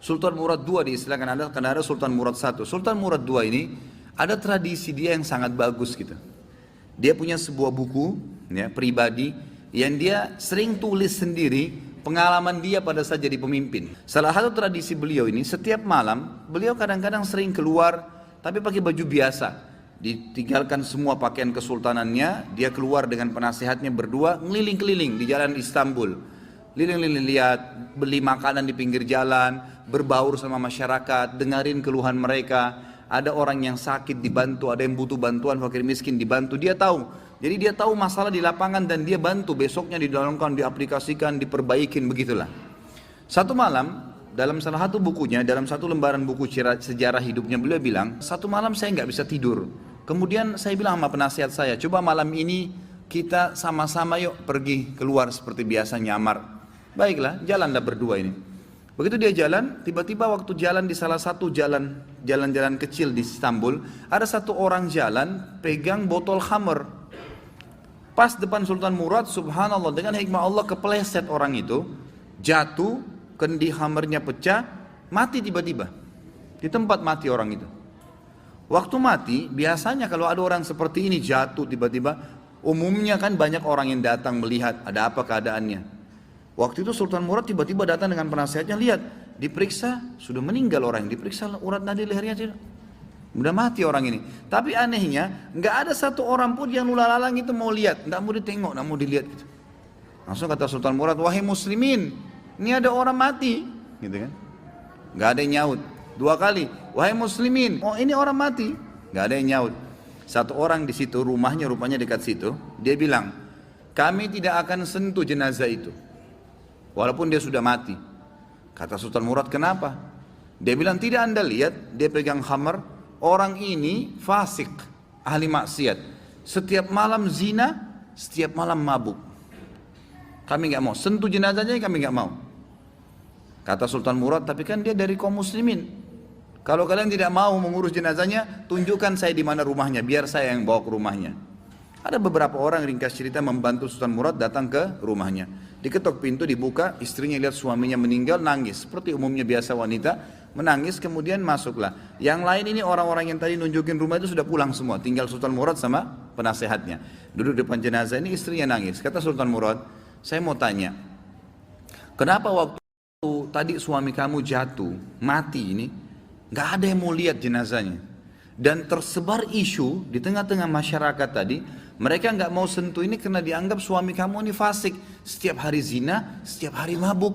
Sultan Murad II diistilahkan ada, karena ada Sultan Murad I. Sultan Murad II ini ada tradisi dia yang sangat bagus gitu. Dia punya sebuah buku ya, pribadi yang dia sering tulis sendiri pengalaman dia pada saat jadi pemimpin. Salah satu tradisi beliau ini, setiap malam beliau kadang-kadang sering keluar tapi pakai baju biasa. Ditinggalkan semua pakaian kesultanannya, dia keluar dengan penasehatnya berdua ngeliling-keliling di jalan Istanbul. Liling-liling lihat, beli makanan di pinggir jalan, berbaur sama masyarakat, dengerin keluhan mereka. Ada orang yang sakit dibantu, ada yang butuh bantuan, fakir miskin dibantu, dia tahu. Jadi dia tahu masalah di lapangan dan dia bantu, besoknya didalamkan, diaplikasikan, diperbaikin, begitulah. Satu malam, dalam salah satu bukunya, dalam satu lembaran buku sejarah hidupnya, beliau bilang, satu malam saya nggak bisa tidur. Kemudian saya bilang sama penasihat saya, coba malam ini kita sama-sama yuk pergi keluar seperti biasa nyamar. Baiklah, jalanlah berdua ini. Begitu dia jalan, tiba-tiba waktu jalan di salah satu jalan-jalan kecil di Istanbul, ada satu orang jalan pegang botol khamr. Pas depan Sultan Murad, subhanallah, dengan hikmah Allah kepleset orang itu, jatuh, kendi khamrnya pecah, mati tiba-tiba. Di tempat mati orang itu. Waktu mati, biasanya kalau ada orang seperti ini jatuh tiba-tiba, umumnya kan banyak orang yang datang melihat ada apa keadaannya. Waktu itu Sultan Murad tiba-tiba datang dengan penasihatnya, lihat, diperiksa, sudah meninggal orang, diperiksa urat nadi lehernya tidak. Udah mati orang ini. Tapi anehnya, nggak ada satu orang pun yang lulalang itu mau lihat, nggak mau ditengok, nggak mau dilihat gitu. Langsung kata Sultan Murad, wahai muslimin, ini ada orang mati, gitu kan? Nggak ada yang nyaut. Dua kali, wahai muslimin, oh ini orang mati, nggak ada yang nyaut. Satu orang di situ, rumahnya rupanya dekat situ, dia bilang, kami tidak akan sentuh jenazah itu, walaupun dia sudah mati. Kata Sultan Murad, kenapa? Dia bilang, tidak anda lihat, dia pegang khamar, orang ini fasik, ahli maksiat, setiap malam zina, setiap malam mabuk. Kami nggak mau sentuh jenazahnya, kami nggak mau. Kata Sultan Murad, tapi kan dia dari kaum muslimin. Kalau kalian tidak mau mengurus jenazahnya, tunjukkan saya di mana rumahnya, biar saya yang bawa ke rumahnya. Ada beberapa orang, ringkas cerita, membantu Sultan Murad datang ke rumahnya. Diketok pintu, dibuka, istrinya lihat suaminya meninggal, nangis. Seperti umumnya biasa wanita, menangis, kemudian masuklah. Yang lain ini orang-orang yang tadi nunjukin rumah itu sudah pulang semua, tinggal Sultan Murad sama penasehatnya. Duduk depan jenazah ini, istrinya nangis. Kata Sultan Murad, saya mau tanya, kenapa waktu tadi suami kamu jatuh, mati ini, nggak ada yang mau lihat jenazahnya, dan tersebar isu di tengah-tengah masyarakat tadi, mereka nggak mau sentuh ini karena dianggap suami kamu ini fasik, setiap hari zina, setiap hari mabuk.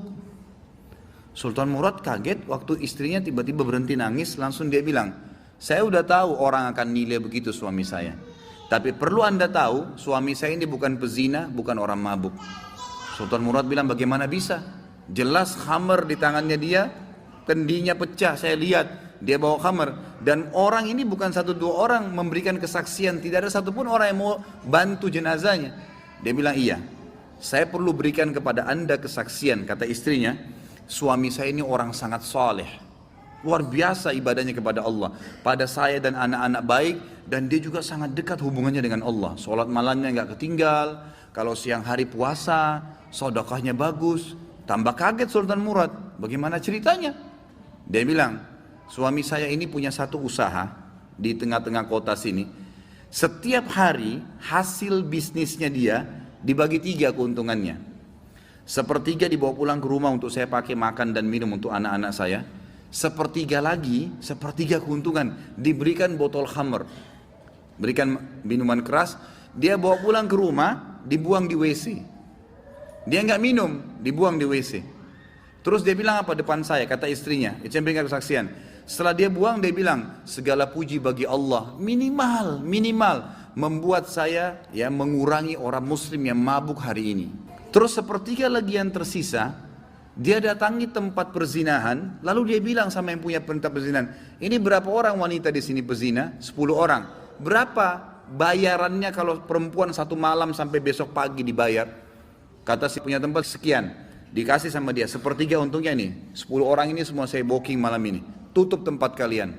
Sultan Murad kaget waktu istrinya tiba-tiba berhenti nangis, langsung dia bilang, saya udah tahu orang akan nilai begitu suami saya, tapi perlu anda tahu, suami saya ini bukan pezina, bukan orang mabuk. Sultan Murad bilang, bagaimana bisa? Jelas khamar di tangannya dia, kendinya pecah, saya lihat. Dia bawa khamar, dan orang ini bukan satu dua orang memberikan kesaksian, tidak ada satupun orang yang mau bantu jenazahnya. Dia bilang, iya, saya perlu berikan kepada anda kesaksian. Kata istrinya, suami saya ini orang sangat saleh, luar biasa ibadahnya kepada Allah, pada saya dan anak-anak baik, dan dia juga sangat dekat hubungannya dengan Allah. Sholat malamnya nggak ketinggal, kalau siang hari puasa, sedekahnya bagus. Tambah kaget Sultan Murad, bagaimana ceritanya? Dia bilang, suami saya ini punya satu usaha di tengah-tengah kota sini. Setiap hari hasil bisnisnya dia dibagi 3 keuntungannya. Sepertiga dibawa pulang ke rumah untuk saya pakai makan dan minum untuk anak-anak saya. Sepertiga lagi, sepertiga keuntungan diberikan botol khamr, berikan minuman keras. Dia bawa pulang ke rumah, dibuang di WC. Dia nggak minum, dibuang di WC. Terus dia bilang apa depan saya, kata istrinya, itu yang berikan kesaksian. Setelah dia buang, dia bilang, segala puji bagi Allah, minimal membuat saya ya mengurangi orang muslim yang mabuk hari ini. Terus sepertiga lagi yang tersisa, dia datangi tempat perzinahan, lalu dia bilang sama yang punya tempat perzinahan, ini berapa orang wanita di sini pezina? 10 orang. Berapa bayarannya kalau perempuan satu malam sampai besok pagi dibayar? Kata si punya tempat, sekian. Dikasih sama dia, sepertiga untungnya nih, 10 orang ini semua saya booking malam ini, tutup tempat kalian.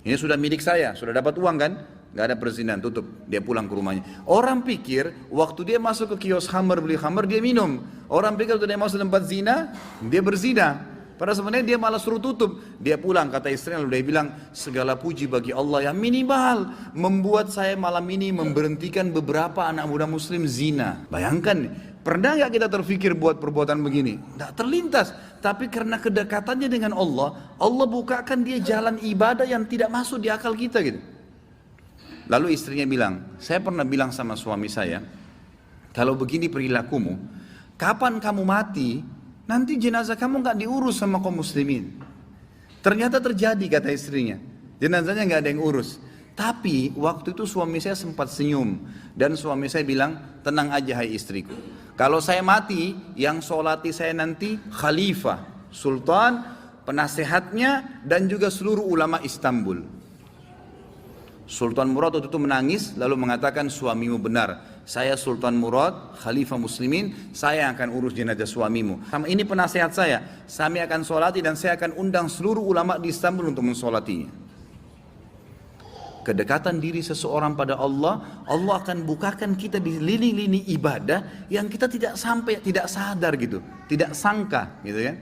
Ini sudah milik saya, sudah dapat uang kan? Gak ada perzinahan, tutup. Dia pulang ke rumahnya. Orang pikir waktu dia masuk ke kios khamr, beli khamr, dia minum. Orang pikir waktu dia masuk tempat zina, dia berzina. Padahal sebenarnya dia malah suruh tutup. Dia pulang, kata istrinya, lalu dia bilang, segala puji bagi Allah yang minimal membuat saya malam ini memberhentikan beberapa anak muda muslim zina. Bayangkan, pernah nggak kita terfikir buat perbuatan begini? Nggak terlintas. Tapi karena kedekatannya dengan Allah, Allah bukakan dia jalan ibadah yang tidak masuk di akal kita gitu. Lalu istrinya bilang, saya pernah bilang sama suami saya, kalau begini perilakumu, kapan kamu mati, nanti jenazah kamu nggak diurus sama kaum muslimin. Ternyata terjadi, kata istrinya. Jenazahnya nggak ada yang urus. Tapi waktu itu suami saya sempat senyum. Dan suami saya bilang, tenang aja hai istriku. Kalau saya mati, yang sholati saya nanti khalifah, sultan, penasehatnya, dan juga seluruh ulama Istanbul. Sultan Murad waktu itu menangis lalu mengatakan, suamimu benar, saya Sultan Murad, Khalifah Muslimin, saya akan urus jenazah suamimu. Sama ini penasehat saya akan sholati dan saya akan undang seluruh ulama di Istanbul untuk mensolatinya. Kedekatan diri seseorang pada Allah, Allah akan bukakan kita di lini-lini ibadah yang kita tidak sadar gitu, tidak sangka gitu kan.